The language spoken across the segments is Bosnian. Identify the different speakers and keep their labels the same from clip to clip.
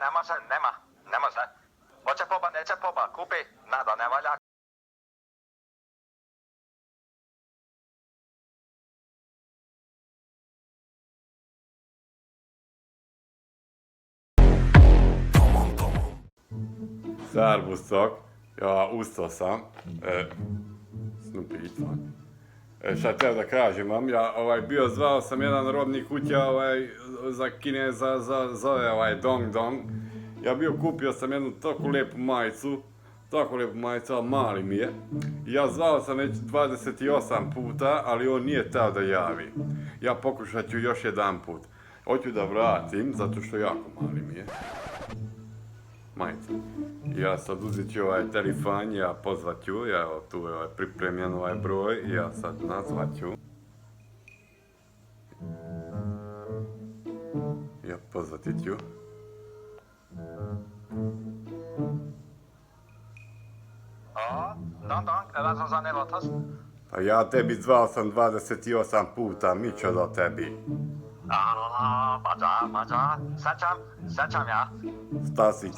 Speaker 1: ne može, ne može. Hoće poba, neće poba, kupi, nada ne valja.
Speaker 2: Szervusztok! Ja, ustao sam. Snoopy, itt van. Šta te da kažem vam, ja zvao sam jedan rodni kuća za Kineza, zove Dong Dong. Ja kupio sam jednu tako lijepu majicu, ali mali mi je. Ja zvao sam već 28 puta, ali on nije teo da javi. Ja pokušat ću još jedan put. Hoću da vratim, zato što jako mali mi je. Majica. Ja sad uzet ću telefon, ja pozvat ću, tu je pripremljen broj, ja sad nazvat ću. Ja pozvati ću.
Speaker 1: Dong Dong, razum ne lotas.
Speaker 2: Pa ja tebi zvao sam 28 puta, mićo do tebi.
Speaker 1: Mađa, sećam ja.
Speaker 2: Šta si?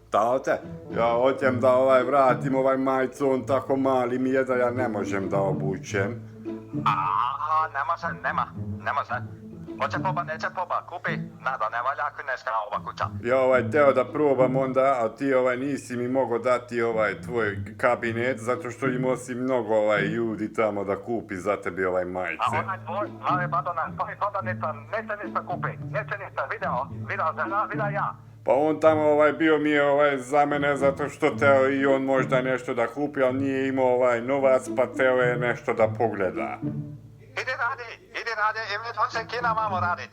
Speaker 1: Šta hoće?
Speaker 2: Ja hoćem da vratim majicu, on tako mali mi je da ja ne možem da obučem.
Speaker 1: Ne može. Hoće poba, neće poba, kupi, nada ne valja kineska ova kuća.
Speaker 2: Ja teo da probam onda, a ti nisi mi mogao dati tvoj kabinet, zato što imao si mnogo ljudi tamo da kupi za tebi majice.
Speaker 1: A onaj tvoj, mali badonan, tvoj badonica, neće ništa kupi, neće ništa, video ja.
Speaker 2: Pa on tamo bio mi je za mene zato što teo i on možda nešto da kupi, ali nije imao novac pa teo je nešto da pogleda.
Speaker 1: Idi radi, i mi hoće kina mamo radit.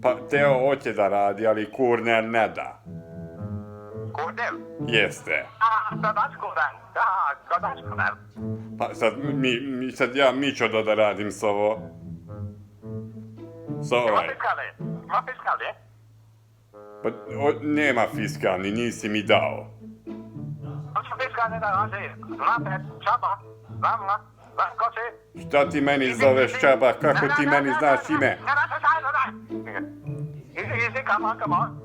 Speaker 2: Pa teo hoće da radi, ali Kurner ne da.
Speaker 1: Kurner?
Speaker 2: Jeste.
Speaker 1: Kodač Kurner.
Speaker 2: Pa sad ja mićo da radim s ovo.
Speaker 1: Ima fiskalni?
Speaker 2: Pa nema fiskalni, nisi mi dao.
Speaker 1: Hoće fiskalni da radi, znate, čaba, znam, ko si?
Speaker 2: Šta ti meni zoveš čaba, kako ti meni znaš ime?
Speaker 1: Easy, come on.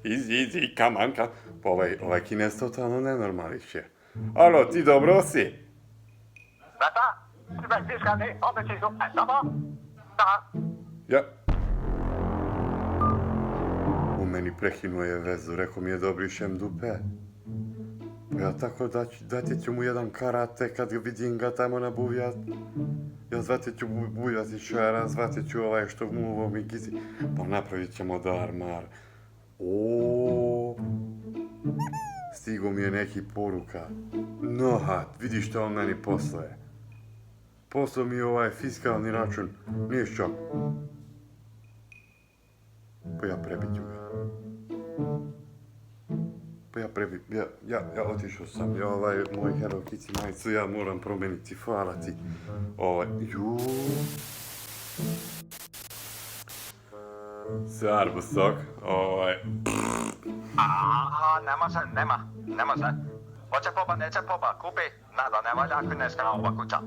Speaker 2: Easy, come on. Pa ovaj Kinez totalno nenormališ je. Alo, ti dobro si?
Speaker 1: Da, fiskalni, opet si super, dobro? Da.
Speaker 2: Ja. U meni prekinuo je vezu, rekao mi je da obrišem dupe. Pa ja tako dati ću mu jedan karate kad vidim ga tamo na buvjat. Ja zvati ću buvjati šara, zvati ću što mu ovo mi gizi. Pa napravit ćemo darmar. Stigo mi je neki poruka. Nohat, vidi što on meni poslaje. Poslao mi je fiskalni račun, ništa. Pa ja prebit ću ga. Ja otišao sam, moj Hello Kitty majicu, ja moram promeniti, hvala ti. Srbusok,
Speaker 1: Ne može. Hoće poba, neće poba, kupi, nada ne valja kineska ova kuća.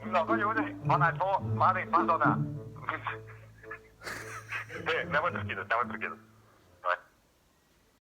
Speaker 1: Mnogo ljudi, onaj tvoj mali padona. Nemoj prekidat.